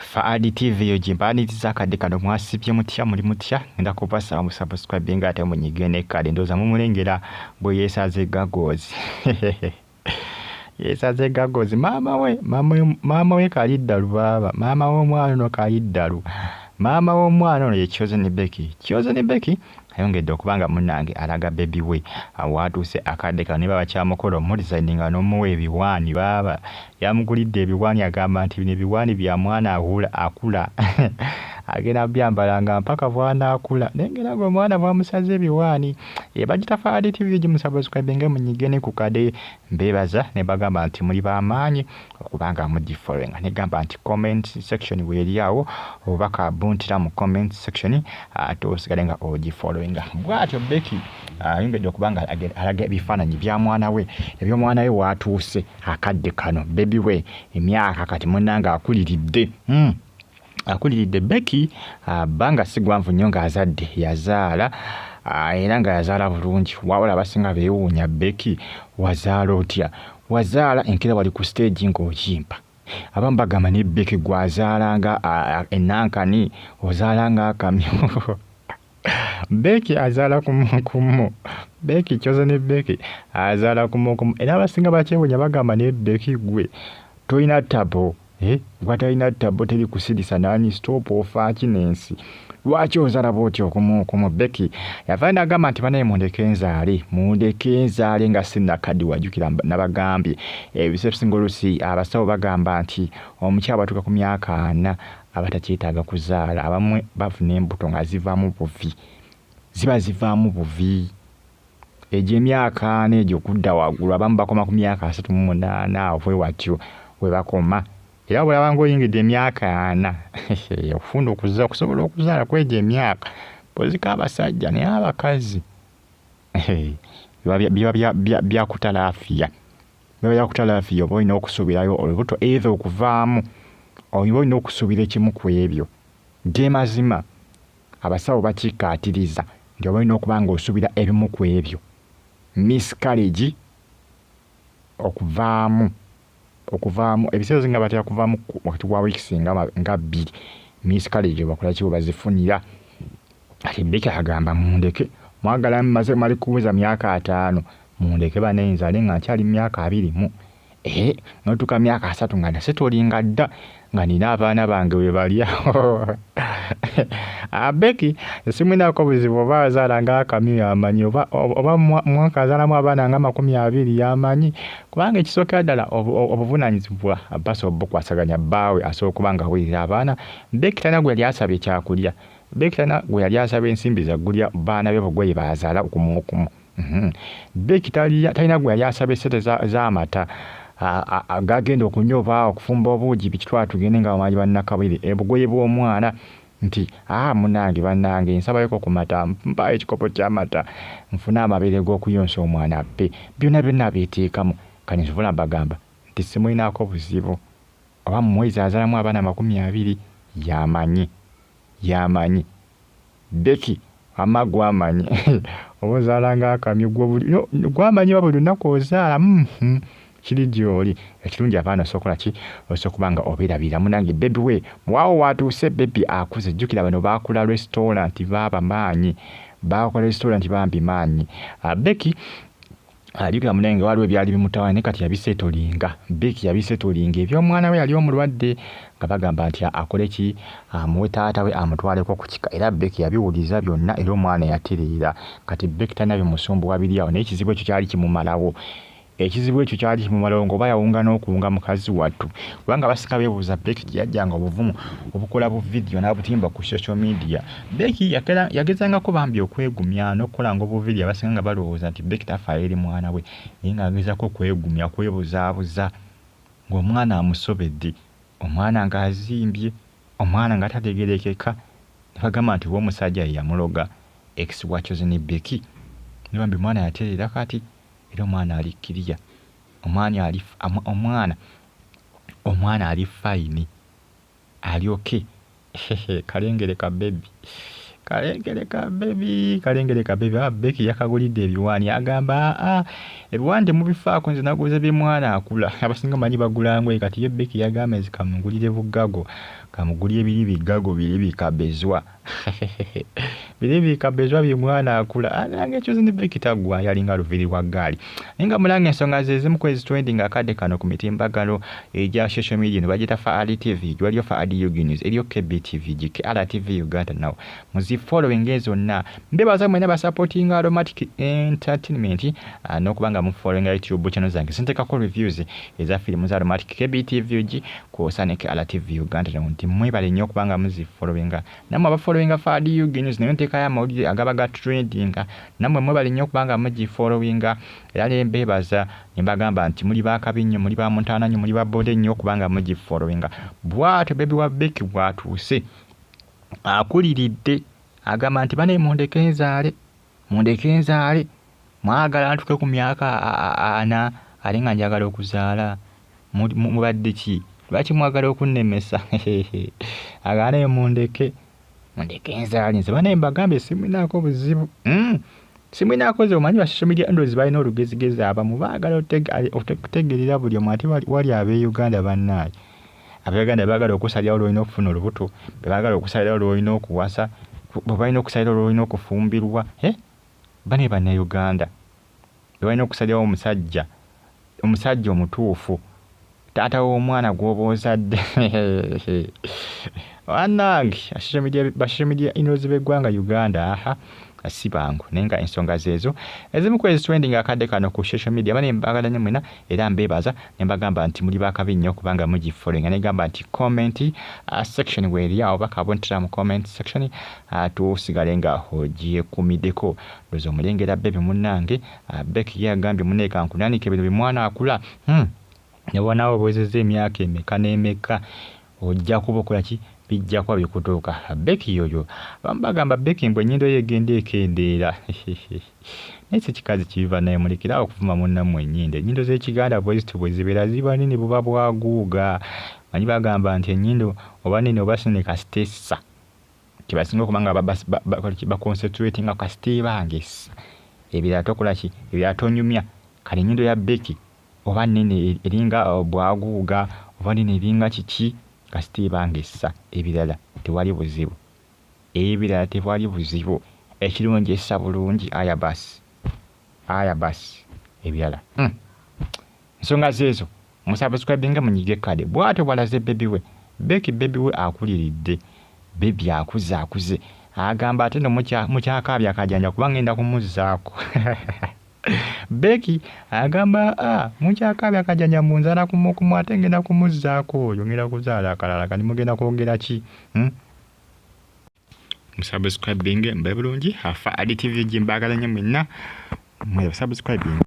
Faadi TV yo jimbaniriza akadde kano mwasibye mutya muli mutya ngenda kubasa mu subscribe nga ate munyigene kale ndoza mumulengera bwe yesaze gagozi yesaze gagozi mama we kaliddalu baba mama w'omwana no kaliddalu mama w'omwana no ye Kyoze ne Becky ayongedde okubanga munnange alaga baby we awatuuse akadde kano ne baba kyamukola omulizayininga n'omuwa ebiwaani baba yamugulidde ebiwaani agamba nti bino ebiwaani bya mwana akula agenda byambalanga mpaka bwana akula nengera ngo omwana bwamusaze ebiwaani bagita Faadi TV gimusubscribe nge munyigene ku kade mbebaza ne bagamba nti muli bamaanyi okubanga mugifollowinga ne gamba nti comment section weri awo obaka buntira mu comment section tosigale nga ogifollowinga bwatyo Becky ayongedde okubanga alaga ebifaananyi bya mwana we ebyo mwana we watuuse akadde kano baby we emyaka kati munnanga akuliridde Becky banga sigwanvu nnyo ng'azadde yazaala era nga yazaala bulungi wabula abasinga beewuunya Becky wazaala otya wazaala enkera wali ku stage ng'okimpa abamu bagamba ne Becky gwazaalanga enankani ozaalanga akamyu Becky azaala kumu Becky Kyoze ne Becky azaala kumu era abasinga bakyewuunya bagamba ne Becky gwe toyina tabo watalina tabo teri kusidisa nani stop ofa kinensi lwaki ozaala bwotyo kumu Becky yavaana agamba nti banaye mundeke nzaale nga sinnakaddi wajjukira nabagambye ebisebisinga olusi abasawo bagamba nti omukyala batuuka ku myaka 4 abatakyetaaga kuzaala abamwe bafuna embuto nga zivaamu buvi egyo emyaka 4 egyo kudda waggulu abamu bakoma ku myaka 38 awo watyo we bakoma era bw'olaba ng'oyingidde emyaka 4 ofunda okusobola okuzaala kwegyo emyaka pozika abasajja naye abakazi biba byakutalaafiya oba olina okusuubirayo olubuto either okuvaamu oba olina okusuubira ekimu ku ebyo gye mazima abasawo bakikaatiriza nti oba olina okuba ng'osuubira ebimu ku ebyo miscarriage okuvaamu ebiseera nga batera kuvaamu wakati wa weeks nga 2 miscarriage bakola kibo bazifunira ati Becky agamba mundeke mwagala mmaze mali kuweza myaka 5 mundeke banayinzaale nga nkyali myaka 2 notuka myaka 3 nga nasetolinga dda nga nina abaana bange we balya Becky simwinako buzibu oba azaala nga akamyu yamanyi oba mwaka azaalamu abaana nga 20 yamanyi kubanga ekisookera ddala obuvunaanyizibwa basobola okukwasaganya bbaawe asobola okuba nga awulira abaana Becky talina gwe yali asaba ekyakulya Becky talina gwe yali asaba ensimbi zagulya baana be bugweyi bazaala okumu Becky talina gwe yali asaba essente z'amata agagenda okunyoba okufumba obuugi bikitwala tugende nga bamanyi bannakabiri ebugoye bw'omwana nti munange bannange nsabayeko ku mata mpa ekikopo ky'amata nfuna amabeere g'okuyonsa omwana pe byonna beeteekamu kati nsobola bagamba nti simulinaako buzibu oba mu mwezi azaalamu abaana 20 yamanyi Becky gwamanyi oba ozaalanga akamyu gwamanyi oba buli lunaku ozaala kiri gy'oli ekirungi abaana osobola kubanga obeerabira munange baby we waawo watuuse Becky Akuuze jjukira bano baakula restaurant bambi maanyi Becky alijukira munange waliwo ebyali bimutawaana ne kati yabisetolinga Becky yabisetolinga eby'omwana we yali omulwadde nga bagamba nti akole ki amuwe taata we amutwaleko ku kika era Becky yabiwuliza byonna era omwana yatereera kati Becky talina bimusumbuwa biri awo naye ekizibu ekyo kyali kimumalawo ng'oba yawunga n'okuwunga mukazi wattu kubanga basika beebuuza Becky gye yajjanga obuvumu obukola bu video n'abutimba ku social media Becky yagezangako bambi okwegumya n'okukola ng'obuvidiyo abasinga nga balowooza nti Becky tafaayo eri mwana we naye ng'agezako kwegumya kwebuzaabuza ng'omwana amusobedde omwana ng'azimbye omwana nga tategerekeka ne bagamba nti omusajja ye yamuloga ex wa Kyoze ne Becky ne bambi mwana yatereera kati era omwana alikkiriya omwana ali fine ali okay kalengere ka baby kalengereka baby Becky yakagulidde ebiwaani agamba ebiwaani temubifaako nze naguze bimwana akula abasinga manyi bagula ngoye kati ye Becky yagamba zikamugulire bugago kamugulire biri bigago biri bikabezwa biri bikabezwa bimwana akula nange ekyoze ne Becky tagwa yalinga luviri lwa gaali nga mulanga ensonga zezimu kwezi trending akadde kano ku mitimbagano egya social media ne bagita Faali TV waliyo Faali News eriyo KBTV GKRTV Uganda nawo muzi following ezonna mbebaza mwena ba supporting Aromatic Entertainment n'okubanga mu following YouTube channel zange sintekako reviews eza filimu za Aromatic KBTV ku Saneke RTV Uganda nawo nti mwebale nnyo okubanga muzi following namwe aba following Faali News nayo nteka ya mawulire agabaga trending namwe mwebale nnyo okubanga mugi following era mbebaza nimbagamba nti muli bakabinyo muli ba Montana nyo muli ba Bode nnyo okubanga mugi following bwato baby wa Becky bwatuuse akuliridde agamba nti bane mundeke nzaale mwagala ntuke ku myaka ana alinga njagala okuzaala mubadde ki lwaki mwagala okunnemesa agane mundeke nzaale nze bane mbagambe simunaako buzibu simunaako ze omanyi ba social media endozi balina olugezigezi abamu baagala okutegeerera buli omu ati wali ab'e Uganda bannaayi abaganda bagala okusalira olwino okufuna olubuto bagala okusalira olwino okuwasa balina okusalira olwino okufumbirwa bane bana Uganda balina okusalira omusajja omutuufu taata w'omwana gw'oboozadde wanange social media inozi beggwanga Uganda asibangu nenga ensonga zezo ezimu kwezi trending akadde kano ku social media bane mbagala nnyo mwena era mbebaza nembagamba nti muli bakabinyo kubanga mugi following negamba nti comment section weri awo bakabontera mu comment section tusigale nga hojiye kumideko dozo mulengera bebe munnange Becky yagambye muneka nkunanike bino bimwana akula nabanawo bwezeze emyaka emeka n'emeka ojja kubokola ki bijja kwa bikutuuka Becky yoyo bambagamba Becky mbwe nnyindo yegenda ekendeera nese kikazi kiva naye mulikira okuvuma munnammwe ennyindo z'Ekiganda bwe zibeera ziba nini buba bwaguuga manyi bagamba nti ennyindo oba nini oba sine kasitesa kibasinga okubanga baconcentratinga kasite bangesa ebirala tokola ki ebirala tonyumya kale ennyindo ya Becky oba nini eringa bwaguuga oba nini eringa kiki kasite bangesa ebirala tewali buzibu ekirungi essa bulungi aya basi ebirala ensonga zezo musubscribinga munyige kade bwate bwalaze Becky we akuliridde baby akuze agamba ate no mukyakabya akajanja kubanga ngenda kumuzzaako Becky agamba mukyakabya akajanja munzala kumukumu ate ngenda kumuzzaako oyo ngenda kuzaala akalala kani mugenda kwogera ki musubscribinge mbe bulungi Faali TV jimbagala nnyo mwenna mwe subscribing